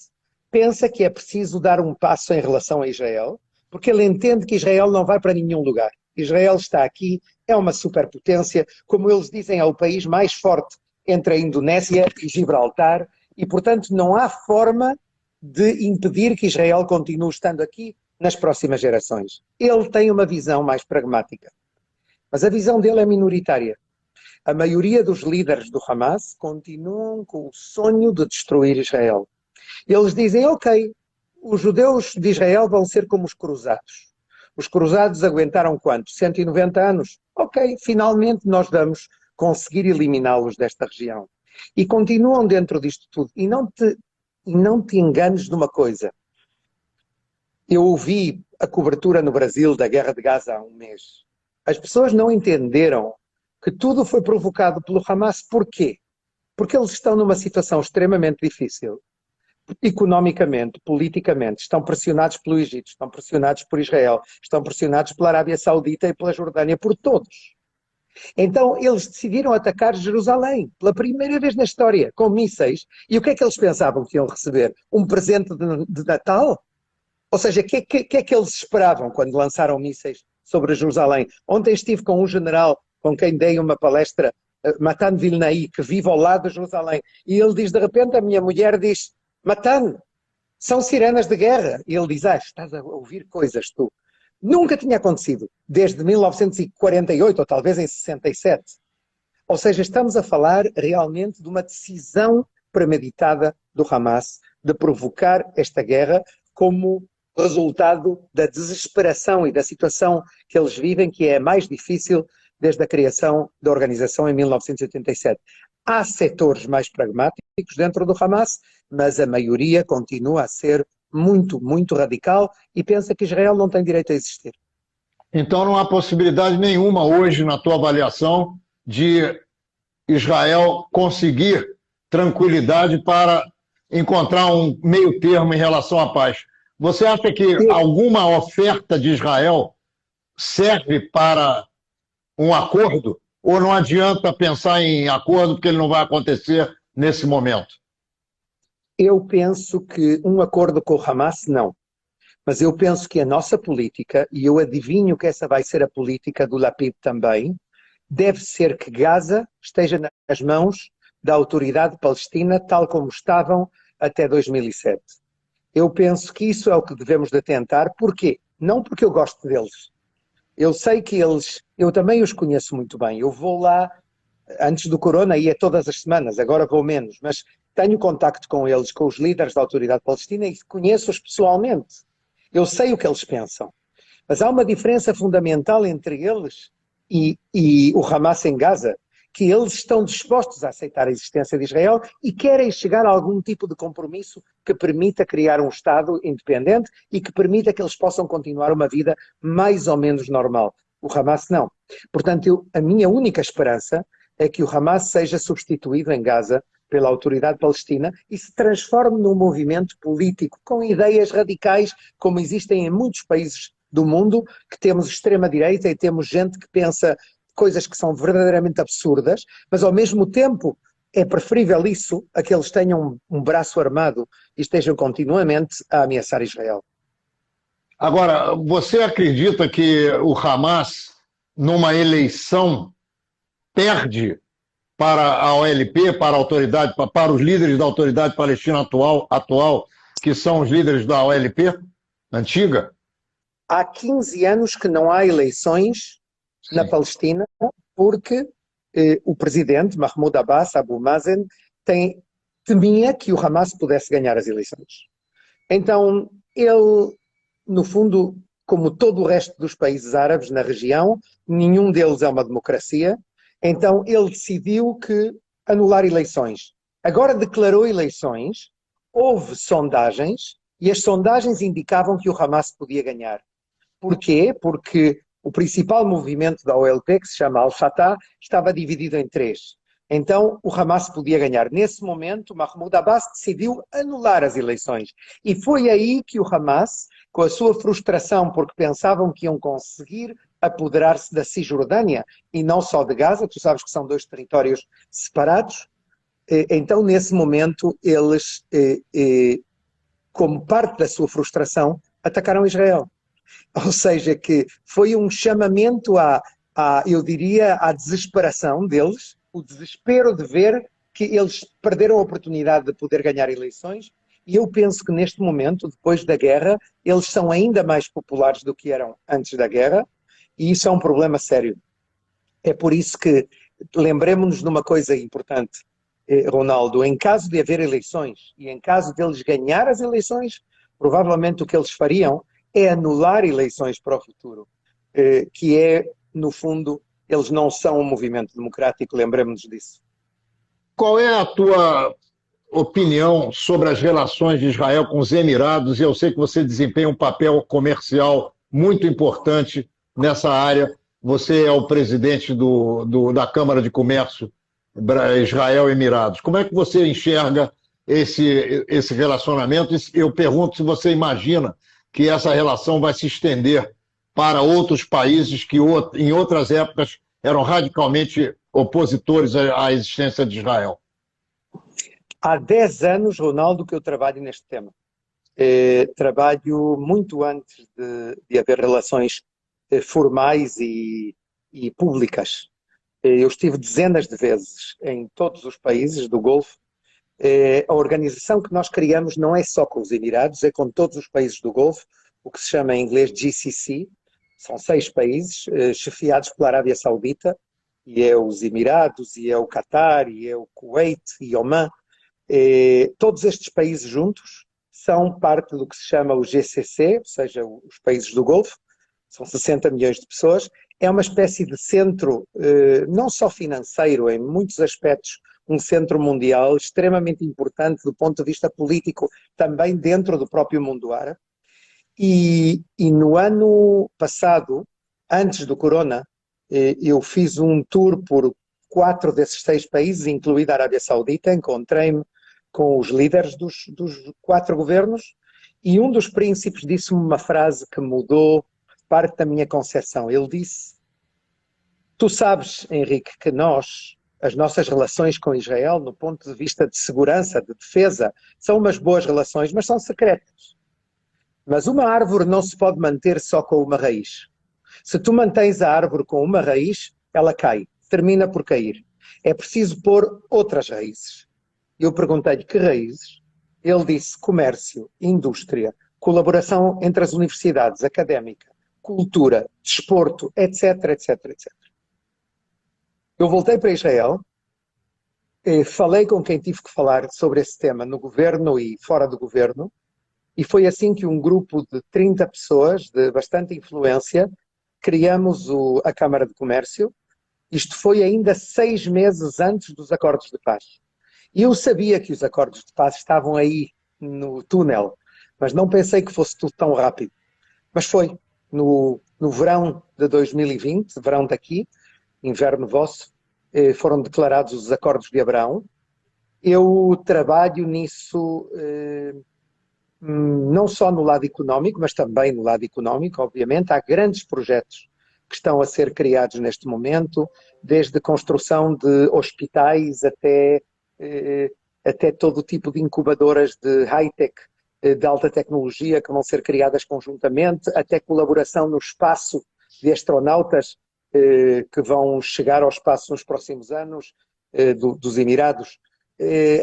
pensa que é preciso dar um passo em relação a Israel, porque ele entende que Israel não vai para nenhum lugar. Israel está aqui, é uma superpotência, como eles dizem, é o país mais forte entre a Indonésia e Gibraltar, e portanto não há forma de impedir que Israel continue estando aqui nas próximas gerações. Ele tem uma visão mais pragmática, mas a visão dele é minoritária. A maioria dos líderes do Hamas continuam com o sonho de destruir Israel. Eles dizem, ok, os judeus de Israel vão ser como os cruzados. Os cruzados aguentaram quanto? 190 anos? Ok, finalmente nós vamos conseguir eliminá-los desta região. E continuam dentro disto tudo. E não te enganes de uma coisa. Eu ouvi a cobertura no Brasil da Guerra de Gaza há um mês. As pessoas não entenderam que tudo foi provocado pelo Hamas. Porquê? Porque eles estão numa situação extremamente difícil. Economicamente, politicamente, estão pressionados pelo Egito, estão pressionados por Israel, estão pressionados pela Arábia Saudita e pela Jordânia, por todos. Então eles decidiram atacar Jerusalém, pela primeira vez na história, com mísseis. E o que é que eles pensavam que iam receber? Um presente de Natal? Ou seja, o que é que eles esperavam quando lançaram mísseis sobre Jerusalém? Ontem estive com um general com quem dei uma palestra, Matan Vilnai, que vive ao lado de Jerusalém, e ele diz, de repente, a minha mulher diz, Matan, são sirenes de guerra. E ele diz, estás a ouvir coisas tu. Nunca tinha acontecido, desde 1948, ou talvez em 67. Ou seja, estamos a falar realmente de uma decisão premeditada do Hamas de provocar esta guerra como resultado da desesperação e da situação que eles vivem, que é a mais difícil desde a criação da organização em 1987. Há setores mais pragmáticos dentro do Hamas, mas a maioria continua a ser muito, muito radical e pensa que Israel não tem direito a existir. Então não há possibilidade nenhuma hoje, na tua avaliação, de Israel conseguir tranquilidade para encontrar um meio termo em relação à paz. Você acha que alguma oferta de Israel serve para um acordo? Ou não adianta pensar em acordo porque ele não vai acontecer nesse momento? Eu penso que um acordo com o Hamas, não. Mas eu penso que a nossa política, e eu adivinho que essa vai ser a política do Lapid também, deve ser que Gaza esteja nas mãos da autoridade palestina, tal como estavam até 2007. Eu penso que isso é o que devemos de tentar. Porquê? Não porque eu gosto deles. Eu sei que eu também os conheço muito bem. Eu vou lá, antes do corona, ia todas as semanas, agora vou menos, mas tenho contacto com eles, com os líderes da autoridade palestina e conheço-os pessoalmente. Eu sei o que eles pensam. Mas há uma diferença fundamental entre eles e o Hamas em Gaza, que eles estão dispostos a aceitar a existência de Israel e querem chegar a algum tipo de compromisso que permita criar um Estado independente e que permita que eles possam continuar uma vida mais ou menos normal. O Hamas não. Portanto, a minha única esperança é que o Hamas seja substituído em Gaza pela autoridade palestina e se transforme num movimento político com ideias radicais, como existem em muitos países do mundo, que temos extrema-direita e temos gente que pensa coisas que são verdadeiramente absurdas, mas ao mesmo tempo é preferível isso a que eles tenham um braço armado e estejam continuamente a ameaçar Israel. Agora, você acredita que o Hamas, numa eleição, perde para a OLP, para a autoridade, para os líderes da autoridade palestina atual, que são os líderes da OLP antiga? Há 15 anos que não há eleições na Sim. Palestina porque o presidente Mahmoud Abbas, Abu Mazen, temia que o Hamas pudesse ganhar as eleições. Então, ele, no fundo, como todo o resto dos países árabes na região, nenhum deles é uma democracia, então ele decidiu que anular eleições. Agora declarou eleições, houve sondagens, e as sondagens indicavam que o Hamas podia ganhar. Porquê? Porque o principal movimento da OLP, que se chama Al-Fatah, estava dividido em três. Então o Hamas podia ganhar. Nesse momento, Mahmoud Abbas decidiu anular as eleições. E foi aí que o Hamas, com a sua frustração, porque pensavam que iam conseguir apoderar-se da Cisjordânia e não só de Gaza, tu sabes que são dois territórios separados, então nesse momento eles, como parte da sua frustração, atacaram Israel. Ou seja, que foi um chamamento eu diria, à desesperação deles, o desespero de ver que eles perderam a oportunidade de poder ganhar eleições, e eu penso que neste momento, depois da guerra, eles são ainda mais populares do que eram antes da guerra, e isso é um problema sério. É por isso que lembremos-nos de uma coisa importante, Ronaldo, em caso de haver eleições, e em caso deles ganhar as eleições, provavelmente o que eles fariam é anular eleições para o futuro, que é, no fundo, eles não são um movimento democrático, lembremos-nos disso. Qual é a tua opinião sobre as relações de Israel com os Emirados? Eu sei que você desempenha um papel comercial muito importante nessa área. Você é o presidente da Câmara de Comércio Israel-Emirados. Como é que você enxerga esse relacionamento? Eu pergunto se você imagina que essa relação vai se estender para outros países que em outras épocas eram radicalmente opositores à existência de Israel. Há 10 anos, Ronaldo, que eu trabalho neste tema. Trabalho muito antes de haver relações formais e públicas. Eu estive dezenas de vezes em todos os países do Golfo. A organização que nós criamos não é só com os Emirados, é com todos os países do Golfo, o que se chama em inglês GCC. São 6 países, chefiados pela Arábia Saudita, e é os Emirados, e é o Qatar, e é o Kuwait, e Oman. Todos estes países juntos são parte do que se chama o GCC, ou seja, os países do Golfo, são 60 milhões de pessoas. É uma espécie de centro, não só financeiro, em muitos aspectos, um centro mundial extremamente importante do ponto de vista político, também dentro do próprio mundo árabe. E no ano passado, antes do Corona, eu fiz um tour por 4 desses 6 países, incluída a Arábia Saudita. Encontrei-me com os líderes dos 4 governos, e um dos príncipes disse-me uma frase que mudou parte da minha concepção. Ele disse: tu sabes, Henrique, que as nossas relações com Israel, no ponto de vista de segurança, de defesa, são umas boas relações, mas são secretas. Mas uma árvore não se pode manter só com uma raiz. Se tu mantens a árvore com uma raiz, ela cai, termina por cair. É preciso pôr outras raízes. Eu perguntei-lhe que raízes. Ele disse comércio, indústria, colaboração entre as universidades, académica, cultura, desporto, etc, etc, etc. Eu voltei para Israel, falei com quem tive que falar sobre esse tema no governo e fora do governo, e foi assim que um grupo de 30 pessoas, de bastante influência, criamos a Câmara de Comércio. Isto foi ainda 6 meses antes dos acordos de paz. E eu sabia que os acordos de paz estavam aí no túnel, mas não pensei que fosse tudo tão rápido. Mas foi. No verão de 2020, verão daqui, inverno vosso, foram declarados os acordos de Abraão. Eu trabalho nisso não só no lado económico, mas também no lado económico, obviamente. Há grandes projetos que estão a ser criados neste momento, desde construção de hospitais até todo tipo de incubadoras de high-tech, de alta tecnologia, que vão ser criadas conjuntamente, até colaboração no espaço de astronautas que vão chegar ao espaço nos próximos anos, dos Emirados,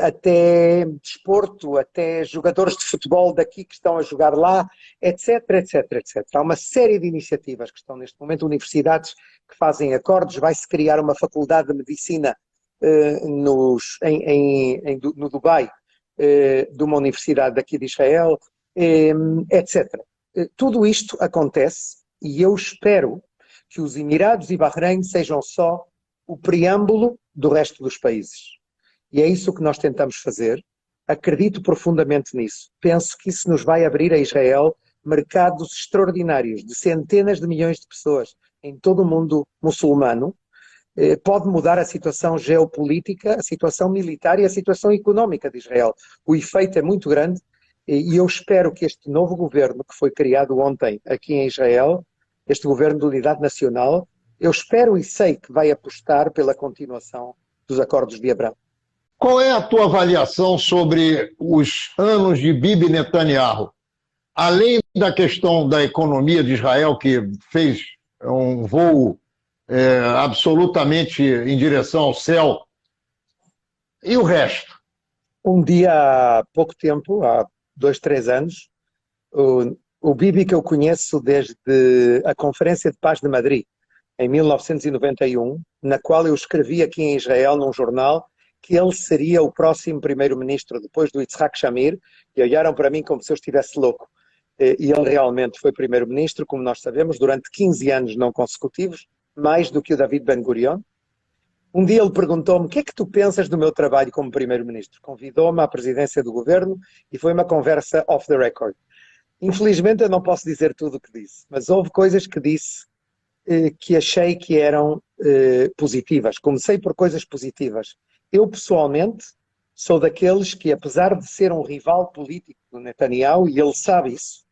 até desporto, até jogadores de futebol daqui que estão a jogar lá, etc, etc, etc. Há uma série de iniciativas que estão neste momento, universidades que fazem acordos, vai-se criar uma faculdade de medicina no Dubai, de uma universidade daqui de Israel, etc. Tudo isto acontece e eu espero que os Emirados e Bahrein sejam só o preâmbulo do resto dos países. E é isso que nós tentamos fazer. Acredito profundamente nisso. Penso que isso nos vai abrir a Israel mercados extraordinários de centenas de milhões de pessoas em todo o mundo muçulmano. Pode mudar a situação geopolítica, a situação militar e a situação económica de Israel. O efeito é muito grande e eu espero que este novo governo que foi criado ontem aqui em Israel, este governo de unidade nacional, eu espero e sei que vai apostar pela continuação dos acordos de Abrão. Qual é a tua avaliação sobre os anos de Bibi Netanyahu? Além da questão da economia de Israel, que fez um voo absolutamente em direção ao céu, e o resto? Um dia, há pouco tempo, há 2, 3 anos, o Bibi que eu conheço desde a Conferência de Paz de Madrid, em 1991, na qual eu escrevi aqui em Israel, num jornal, que ele seria o próximo primeiro-ministro depois do Yitzhak Shamir, e olharam para mim como se eu estivesse louco. E ele realmente foi primeiro-ministro, como nós sabemos, durante 15 anos não consecutivos, mais do que o David Ben-Gurion. Um dia ele perguntou-me: o que é que tu pensas do meu trabalho como primeiro-ministro? Convidou-me à presidência do governo e foi uma conversa off the record. Infelizmente eu não posso dizer tudo o que disse, mas houve coisas que disse que achei que eram positivas. Comecei por coisas positivas. Eu, pessoalmente, sou daqueles que, apesar de ser um rival político do Netanyahu, e ele sabe isso,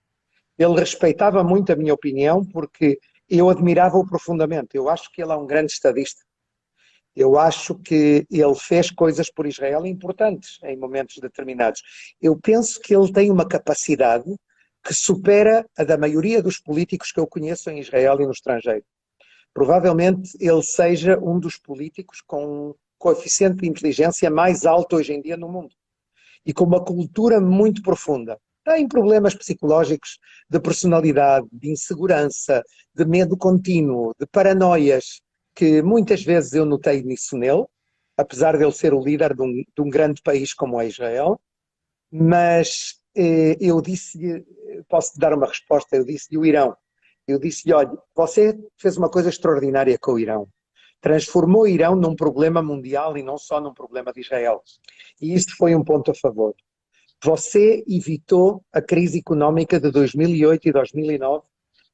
ele respeitava muito a minha opinião porque eu admirava-o profundamente. Eu acho que ele é um grande estadista. Eu acho que ele fez coisas por Israel importantes em momentos determinados. Eu penso que ele tem uma capacidade que supera a da maioria dos políticos que eu conheço em Israel e no estrangeiro. Provavelmente ele seja um dos políticos com um coeficiente de inteligência mais alto hoje em dia no mundo. E com uma cultura muito profunda. Tem problemas psicológicos de personalidade, de insegurança, de medo contínuo, de paranoias, que muitas vezes eu notei nisso nele, apesar de ele ser o líder de um grande país como é Israel. Mas eu disse-lhe, posso-te dar uma resposta, eu disse-lhe o Irão. Eu disse-lhe: olha, você fez uma coisa extraordinária com o Irão. Transformou o Irão num problema mundial e não só num problema de Israel. E isto foi um ponto a favor. Você evitou a crise económica de 2008 e 2009,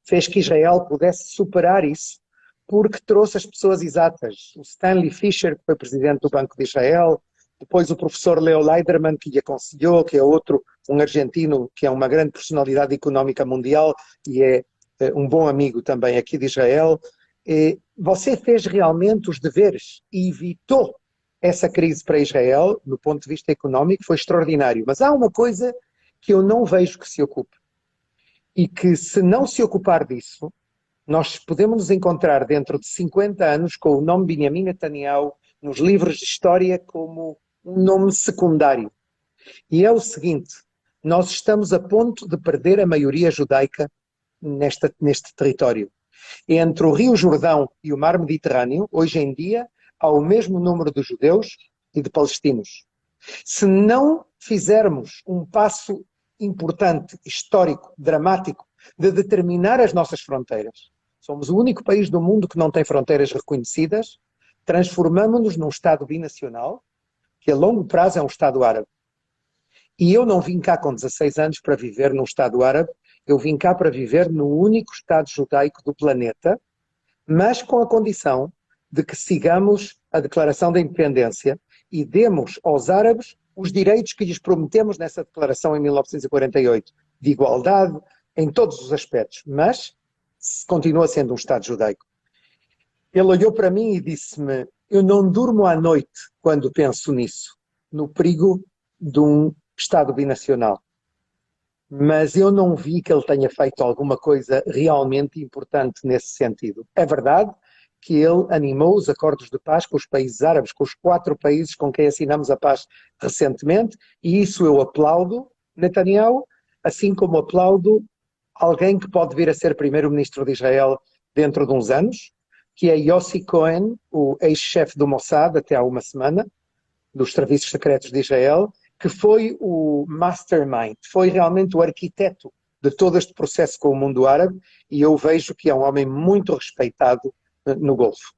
fez que Israel pudesse superar isso, porque trouxe as pessoas exatas. O Stanley Fischer, que foi presidente do Banco de Israel, depois o professor Leo Leiderman, que lhe aconselhou, que é outro, um argentino, que é uma grande personalidade económica mundial e é um bom amigo também aqui de Israel. Você fez realmente os deveres e evitou essa crise para Israel, do ponto de vista económico, foi extraordinário. Mas há uma coisa que eu não vejo que se ocupe. E que, se não se ocupar disso, nós podemos nos encontrar dentro de 50 anos com o nome Benjamin Netanyahu nos livros de história como um nome secundário. E é o seguinte: nós estamos a ponto de perder a maioria judaica neste território. Entre o Rio Jordão e o Mar Mediterrâneo, hoje em dia, há o mesmo número de judeus e de palestinos. Se não fizermos um passo importante, histórico, dramático, de determinar as nossas fronteiras, somos o único país do mundo que não tem fronteiras reconhecidas, transformamos-nos num Estado binacional, que a longo prazo é um Estado árabe. E eu não vim cá com 16 anos para viver num Estado árabe, eu vim cá para viver no único Estado judaico do planeta, mas com a condição de que sigamos a Declaração da Independência e demos aos árabes os direitos que lhes prometemos nessa declaração em 1948, de igualdade em todos os aspectos, mas continua sendo um Estado judaico. Ele olhou para mim e disse-me: eu não durmo à noite quando penso nisso, no perigo de um Estado binacional. Mas eu não vi que ele tenha feito alguma coisa realmente importante nesse sentido. É verdade que ele animou os acordos de paz com os países árabes, com os 4 países com quem assinamos a paz recentemente, e isso eu aplaudo Netanyahu, assim como aplaudo alguém que pode vir a ser primeiro-ministro de Israel dentro de uns anos, que é Yossi Cohen, o ex-chefe do Mossad até há uma semana, dos serviços secretos de Israel, que foi o mastermind, foi realmente o arquiteto de todo este processo com o mundo árabe, e eu vejo que é um homem muito respeitado no Golfo.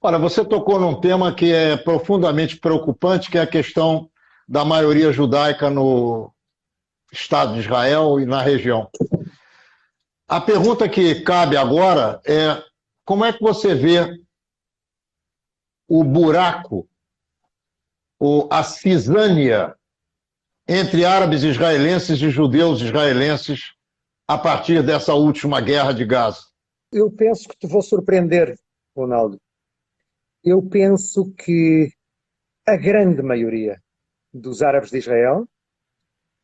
Ora, você tocou num tema que é profundamente preocupante, que é a questão da maioria judaica no Estado de Israel e na região. A pergunta que cabe agora é: como é que você vê o buraco, ou a cisânia entre árabes israelenses e judeus israelenses a partir dessa última guerra de Gaza? Eu penso que te vou surpreender, Ronaldo. Eu penso que a grande maioria dos árabes de Israel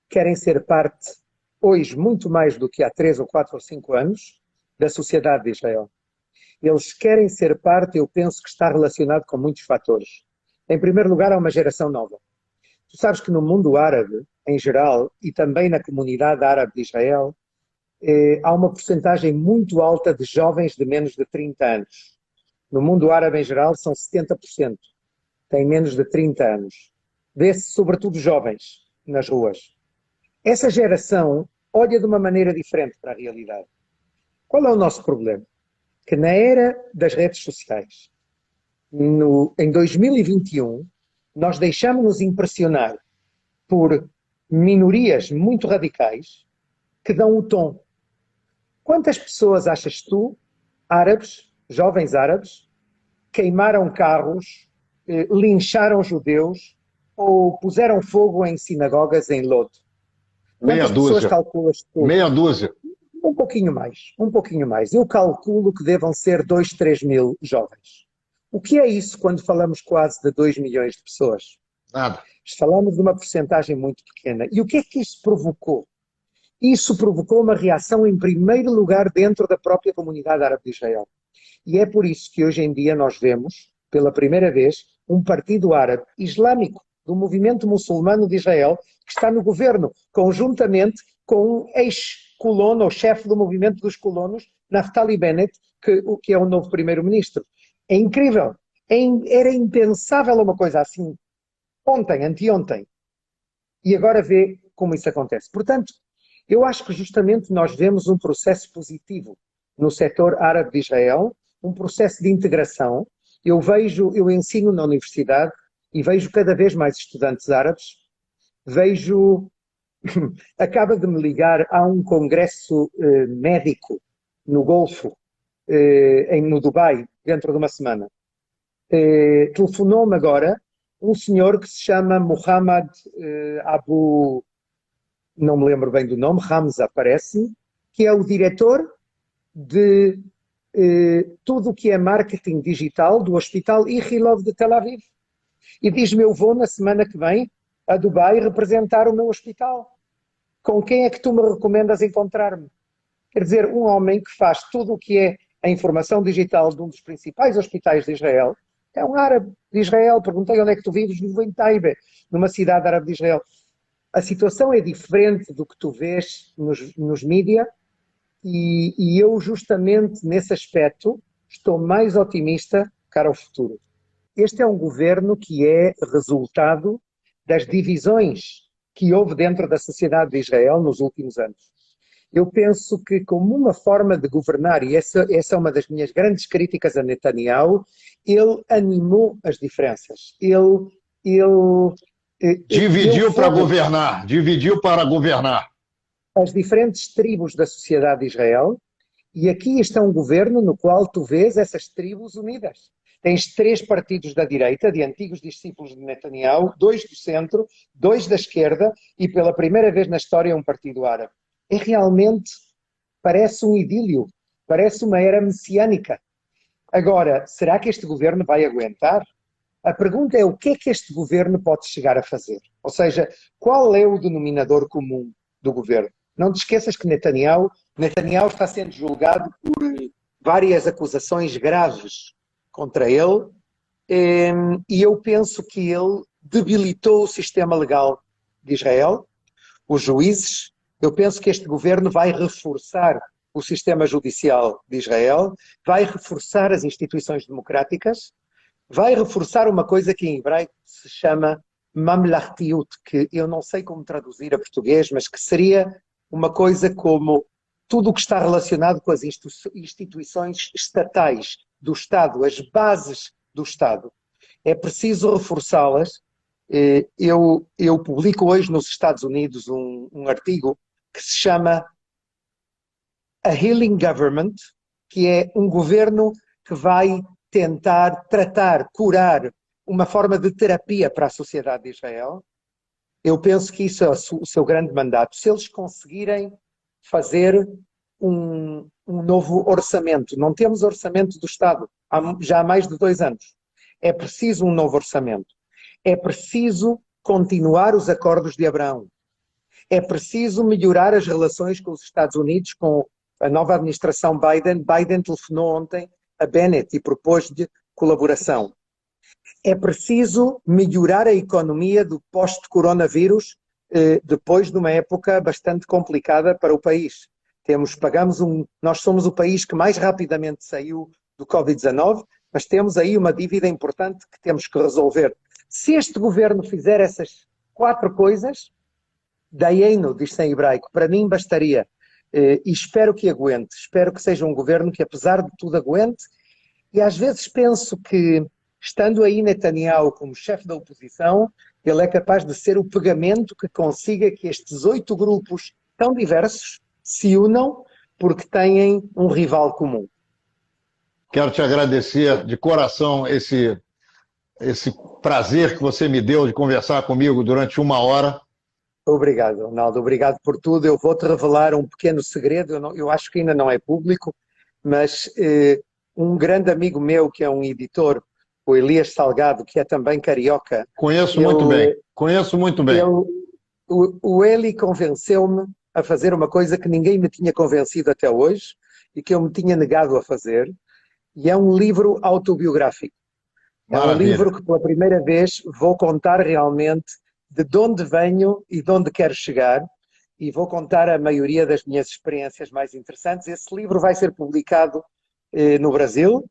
querem ser parte, hoje, muito mais do que há 3 ou 4 ou 5 anos, da sociedade de Israel. Eles querem ser parte, eu penso que está relacionado com muitos fatores. Em primeiro lugar, há uma geração nova. Tu sabes que no mundo árabe, em geral, e também na comunidade árabe de Israel, há uma porcentagem muito alta de jovens de menos de 30 anos. No mundo árabe, em geral, são 70%. Têm menos de 30 anos. Vê-se, sobretudo, jovens nas ruas. Essa geração olha de uma maneira diferente para a realidade. Qual é o nosso problema? Que na era das redes sociais, em 2021, nós deixamos-nos impressionar por minorias muito radicais que dão o tom. Quantas pessoas achas tu, árabes, jovens árabes, queimaram carros, lincharam judeus ou puseram fogo em sinagogas em Lod? Meia dúzia. Calculas tu? Meia dúzia. Um pouquinho mais, um pouquinho mais. Eu calculo que devam ser 2, 3 mil jovens. O que é isso quando falamos quase de 2 milhões de pessoas? Nada. Falamos de uma porcentagem muito pequena. E o que é que isso provocou? Isso provocou uma reação, em primeiro lugar, dentro da própria comunidade árabe de Israel. E é por isso que hoje em dia nós vemos, pela primeira vez, um partido árabe islâmico do movimento muçulmano de Israel que está no governo, conjuntamente com um ex-colono, ou chefe do movimento dos colonos, Naftali Bennett, que é o novo primeiro-ministro. É incrível. Era impensável uma coisa assim ontem, anteontem. E agora vê como isso acontece. Portanto, eu acho que justamente nós vemos um processo positivo no setor árabe de Israel, um processo de integração. Eu ensino na universidade e vejo cada vez mais estudantes árabes. Acaba de me ligar a um congresso médico no Golfo, no Dubai, dentro de uma semana. Telefonou-me agora um senhor que se chama Mohamed Abu, não me lembro bem do nome, Hamza parece, que é o diretor de tudo o que é marketing digital do Hospital Ichilov de Tel Aviv. E diz-me: eu vou na semana que vem a Dubai representar o meu hospital. Com quem é que tu me recomendas encontrar-me? Quer dizer, um homem que faz tudo o que é a informação digital de um dos principais hospitais de Israel, é um árabe de Israel. Perguntei: onde é que tu vives? Vivo em Taibe, numa cidade árabe de Israel. A situação é diferente do que tu vês nos mídia, e eu justamente nesse aspecto estou mais otimista cara ao futuro. Este é um governo que é resultado das divisões que houve dentro da sociedade de Israel nos últimos anos. Eu penso que, como uma forma de governar, e essa é uma das minhas grandes críticas a Netanyahu, ele animou as diferenças. Dividiu para governar. Dividiu para governar. As diferentes tribos da sociedade de Israel, e aqui está um governo no qual tu vês essas tribos unidas. Tens 3 partidos da direita, de antigos discípulos de Netanyahu, 2 do centro, 2 da esquerda e, pela primeira vez na história, um partido árabe. Realmente parece um idílio, parece uma era messiânica. Agora, será que este governo vai aguentar? A pergunta é: o que é que este governo pode chegar a fazer? Ou seja, qual é o denominador comum do governo? Não te esqueças que Netanyahu está sendo julgado por várias acusações graves contra ele, e eu penso que ele debilitou o sistema legal de Israel, os juízes. Eu penso que este governo vai reforçar o sistema judicial de Israel, vai reforçar as instituições democráticas, vai reforçar uma coisa que em hebraico se chama mamlachtiut, que eu não sei como traduzir a português, mas que seria uma coisa como tudo o que está relacionado com as instituições estatais do Estado, as bases do Estado. É preciso reforçá-las. Eu publico hoje nos Estados Unidos um artigo que se chama A Healing Government, que é um governo que vai tentar tratar, curar, uma forma de terapia para a sociedade de Israel. Eu penso que isso é o seu grande mandato. Se eles conseguirem fazer um novo orçamento, não temos orçamento do Estado já há mais de 2 anos. É preciso um novo orçamento. É preciso continuar os acordos de Abraão. É preciso melhorar as relações com os Estados Unidos, com a nova administração Biden. Biden telefonou ontem a Bennett e propôs-lhe colaboração. É preciso melhorar a economia do pós-coronavírus, depois de uma época bastante complicada para o país. Nós somos o país que mais rapidamente saiu do Covid-19, mas temos aí uma dívida importante que temos que resolver. Se este governo fizer essas 4 coisas, dayeinu, diz-se em hebraico, para mim bastaria. E espero que aguente, espero que seja um governo que apesar de tudo aguente, e às vezes penso que, estando aí Netanyahu como chefe da oposição, ele é capaz de ser o pegamento que consiga que estes 8 grupos tão diversos se unam porque têm um rival comum. Quero te agradecer de coração esse prazer que você me deu de conversar comigo durante 1 hora. Obrigado, Ronaldo. Obrigado por tudo. Eu vou-te revelar um pequeno segredo. Eu acho que ainda não é público, mas um grande amigo meu, que é um editor, o Elias Salgado, que é também carioca. Conheço muito bem. O Eli convenceu-me a fazer uma coisa que ninguém me tinha convencido até hoje e que eu me tinha negado a fazer, e é um livro autobiográfico. Maravilha. É um livro que pela primeira vez vou contar realmente de onde venho e de onde quero chegar, e vou contar a maioria das minhas experiências mais interessantes. Esse livro vai ser publicado no Brasil,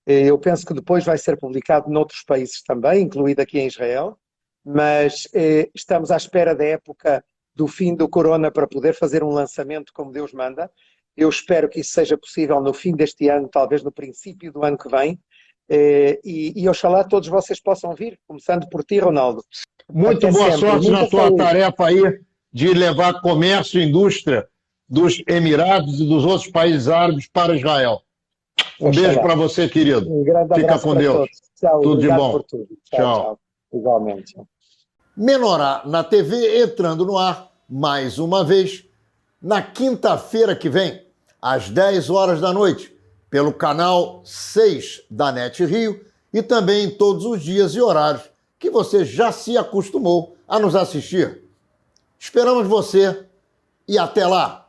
eu penso que depois vai ser publicado noutros países também, incluído aqui em Israel, mas estamos à espera da época do fim do corona para poder fazer um lançamento como Deus manda. Eu espero que isso seja possível no fim deste ano, talvez no princípio do ano que vem, e oxalá todos vocês possam vir, começando por ti, Ronaldo. Muito boa sorte na tua tarefa aí de levar comércio e indústria dos Emirados e dos outros países árabes para Israel. Um beijo para você, querido. Um grande abraço. Fica com Deus. Tchau, tudo de bom. Por tudo. Tchau. Igualmente. Menorá na TV entrando no ar, mais uma vez, na quinta-feira que vem, às 10 horas da noite, pelo canal 6 da NET Rio e também em todos os dias e horários que você já se acostumou a nos assistir. Esperamos você e até lá!